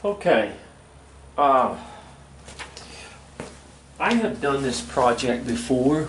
Okay, I have done this project before.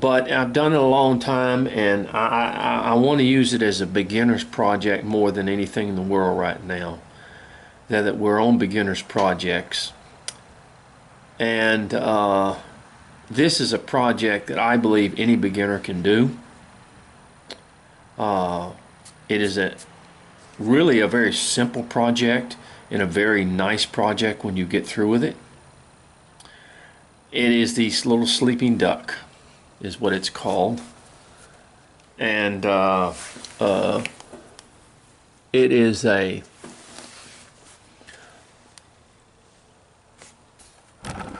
But I've done it a long time, and I want to use it as a beginner's project more than anything in the world right now. That we're on beginners projects, and this is a project that I believe any beginner can do. It is really a very simple project and a very nice project when you get through with it. It is the little sleeping duck, is what it's called, and it is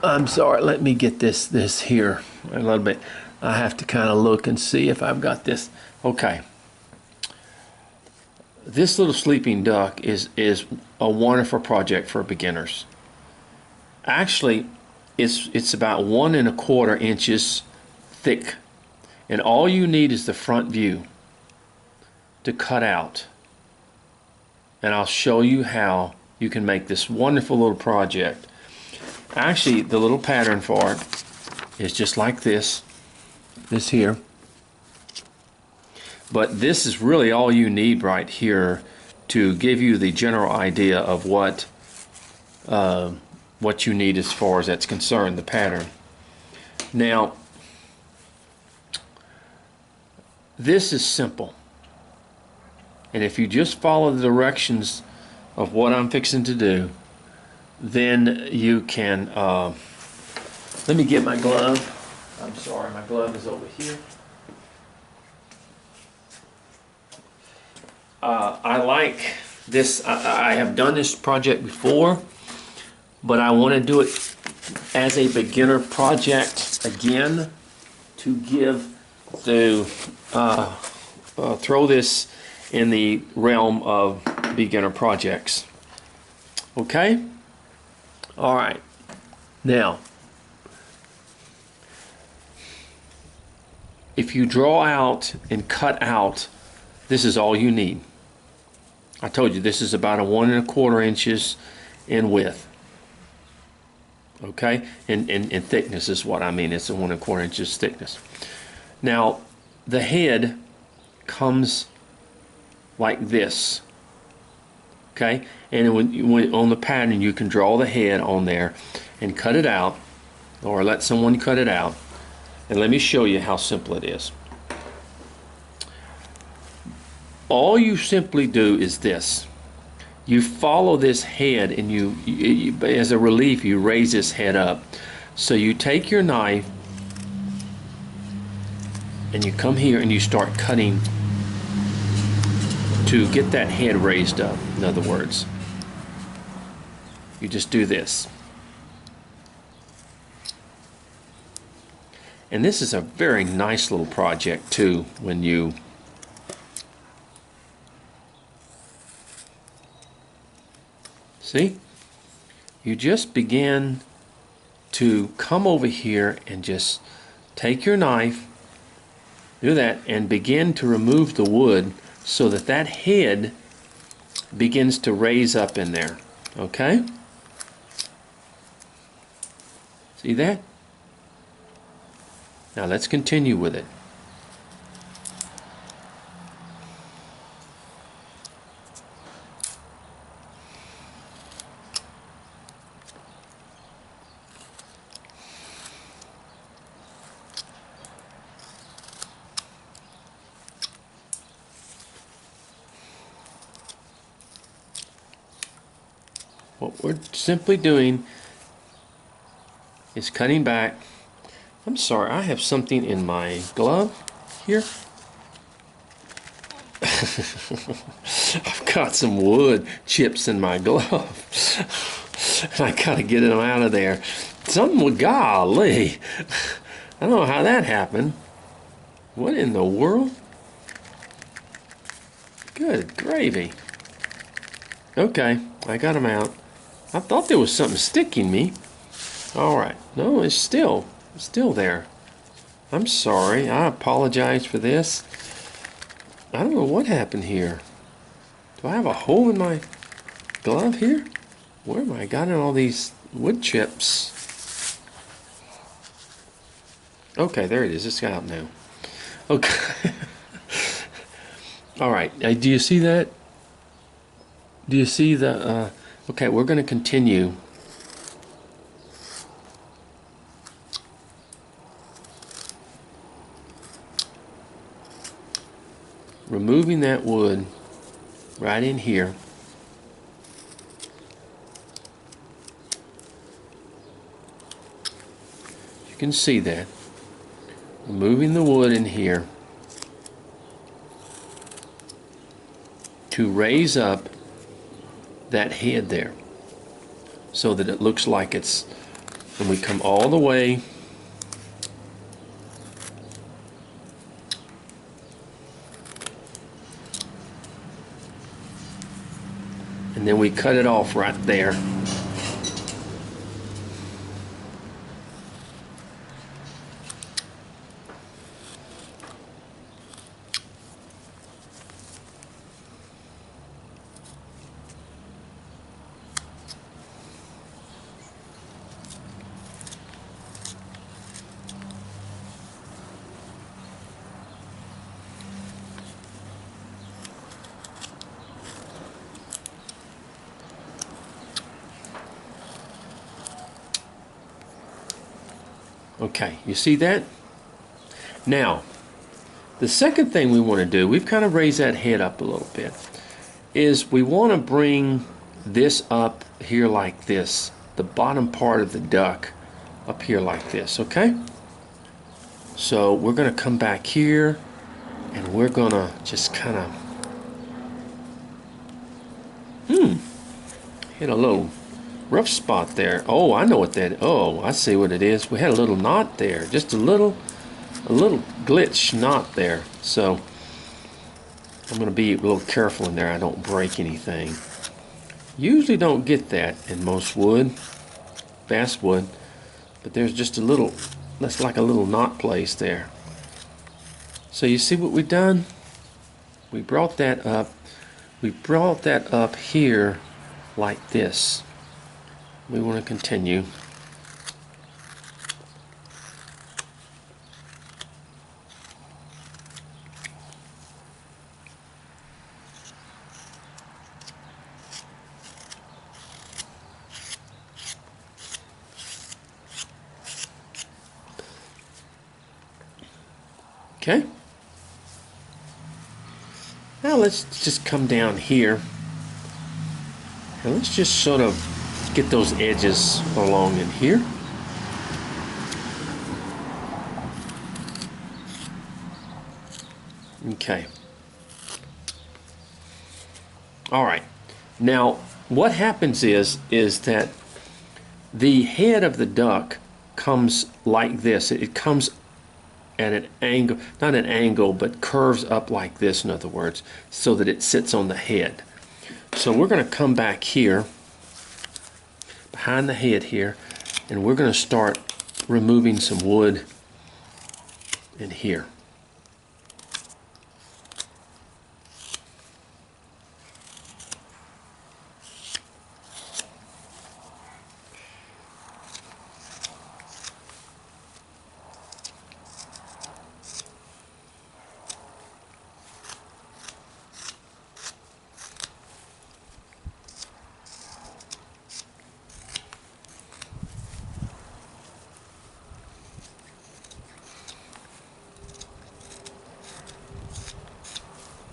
I'm sorry, let me get this here a little bit. I have to kind of look and see if I've got this. Okay. This little sleeping duck is a wonderful project for beginners. Actually, it's about 1 1/4 inches thick, and all you need is the front view to cut out, and I'll show you how you can make this wonderful little project. Actually, the little pattern for it is just like this here, but this is really all you need right here to give you the general idea of what you need as far as that's concerned, the pattern. Now, this is simple, and if you just follow the directions of what I'm fixing to do, then you can let me get my glove. I'm sorry, my glove is over here. I like this. I have done this project before, but I want to do it as a beginner project again to throw this in the realm of beginner projects. Okay? All right. Now, if you draw out and cut out, this is all you need. I told you this is about 1 1/4 inches in width. Okay, and thickness is what I mean. It's a 1 1/4 inches thickness. Now, the head comes like this. Okay, and when on the pattern, you can draw the head on there and cut it out, or let someone cut it out. And let me show you how simple it is. All you simply do is this. You follow this head, and you as a relief, you raise this head up. So you take your knife and you come here and you start cutting to get that head raised up. In other words, you just do this. And this is a very nice little project too, when you see, you just begin to come over here and just take your knife, do that, and begin to remove the wood so that that head begins to raise up in there. Okay? See that? Now let's continue with it. What we're simply doing is cutting back. I'm sorry, I have something in my glove here. I've got some wood chips in my glove. I gotta get them out of there. Golly, I don't know how that happened. What in the world? Good gravy. Okay, I got them out. I thought there was something sticking me. All right, no, it's still there. I'm sorry, I apologize for this. I don't know what happened here. Do I have a hole in my glove here? Where am I got in all these wood chips? Okay, there it is. It's out now. Okay. All right. Do you see that? Do you see the... okay, we're going to continue. Removing that wood right in here. You can see that. Removing the wood in here to raise up that head there so that it looks like it's, and we come all the way and then we cut it off right there. Okay, you see that? Now, the second thing we want to do, we've kind of raised that head up a little bit, is we want to bring this up here like this, the bottom part of the duck up here like this, okay? So we're going to come back here and we're going to just kind of hit a little rough spot there. Oh, I know what that, oh, I see what it is. We had a little knot there, just a little glitch knot there. So I'm going to be a little careful in there I don't break anything. Usually don't get that in most wood, basswood, but there's just a little, that's like a little knot place there. So you see what we've done? We brought that up. We brought that up here like this. We want to continue. Okay. Now let's just come down here and let's just sort of get those edges along in here. Okay. All right. Now what happens is that the head of the duck comes like this. It comes at an angle, not an angle, but curves up like this, in other words, so that it sits on the head. So we're going to come back here, behind the head here, and we're going to start removing some wood in here.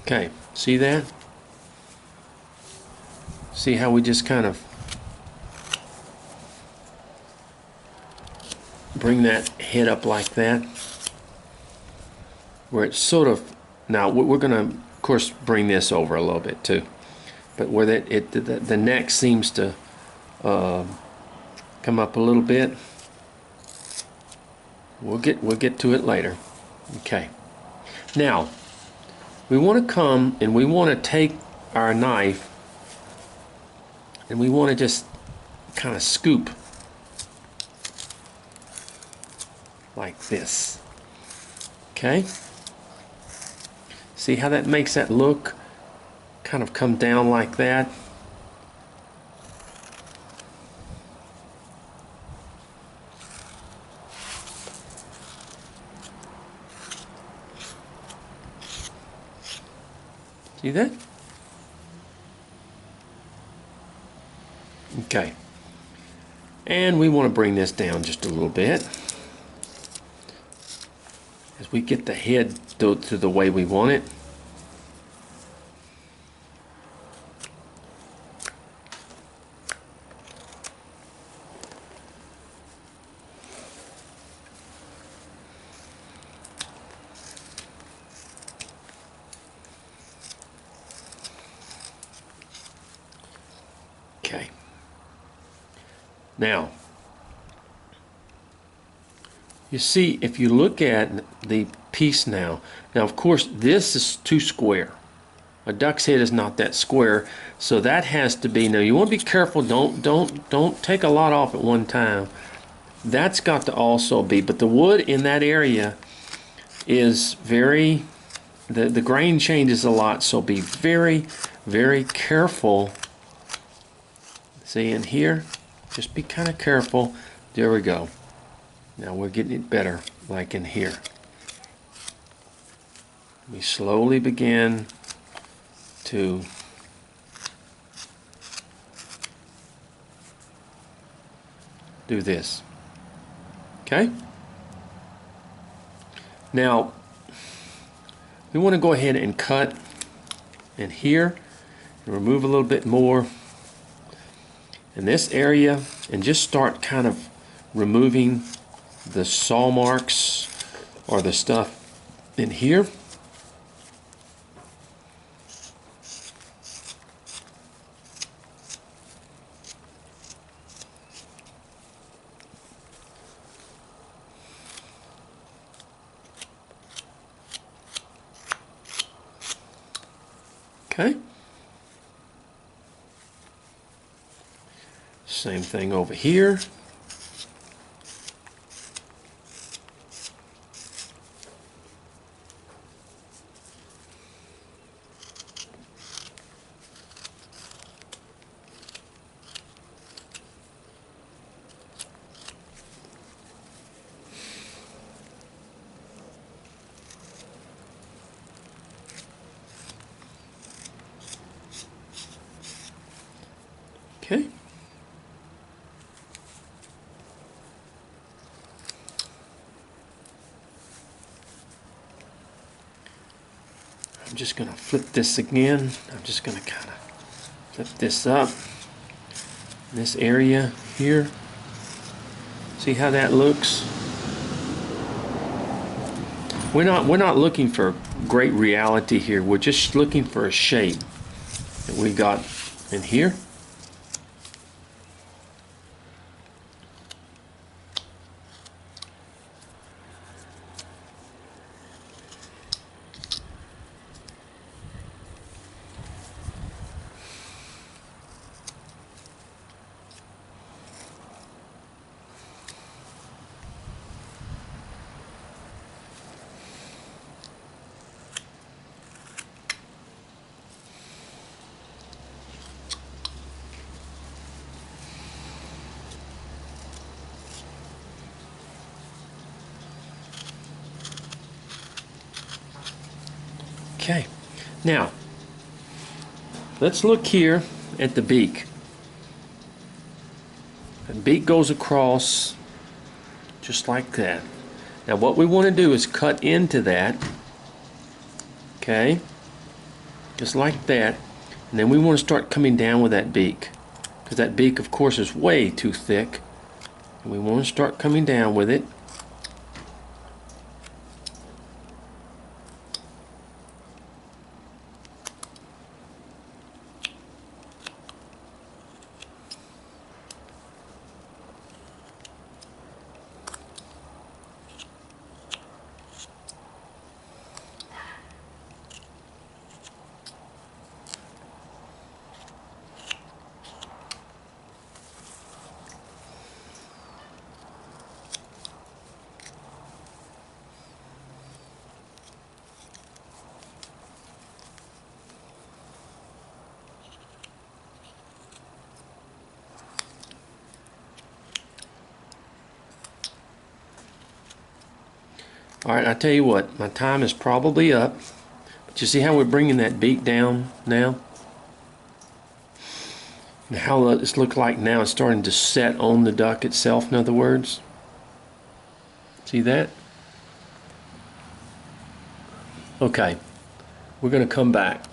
Okay, see that? See how we just kind of bring that head up like that? Where it's sort of, now we're going to, of course, bring this over a little bit too. But where the neck seems to come up a little bit. We'll get to it later. Okay. Now, we want to come and we want to take our knife and we want to just kind of scoop like this. Okay? See how that makes that look kind of come down like that? See that? Okay. And we want to bring this down just a little bit as we get the head to the way we want it. Okay. Now, you see, if you look at the piece now of course this is too square. A duck's head is not that square, so that has to be, now you want to be careful, don't take a lot off at one time. That's got to also be, but the wood in that area is very, the grain changes a lot, so be very, very careful. See in here, just be kind of careful. There we go. Now we're getting it better, like in here. We slowly begin to do this. Okay? Now, we want to go ahead and cut in here and remove a little bit more in this area and just start kind of removing the saw marks or the stuff in here. Okay. Same thing over here. Okay. I'm just going to flip this again. I'm just going to kind of flip this up. This area here. See how that looks? We're not looking for great reality here. We're just looking for a shape that we got in here. Okay, now let's look here at the beak. The beak goes across just like that. Now what we want to do is cut into that, okay, just like that, and then we want to start coming down with that beak, because that beak of course is way too thick, and we want to start coming down with it. All right, I tell you what, my time is probably up. But you see how we're bringing that beak down now? And how it's looked like now it's starting to set on the duck itself, in other words. See that? Okay, we're going to come back.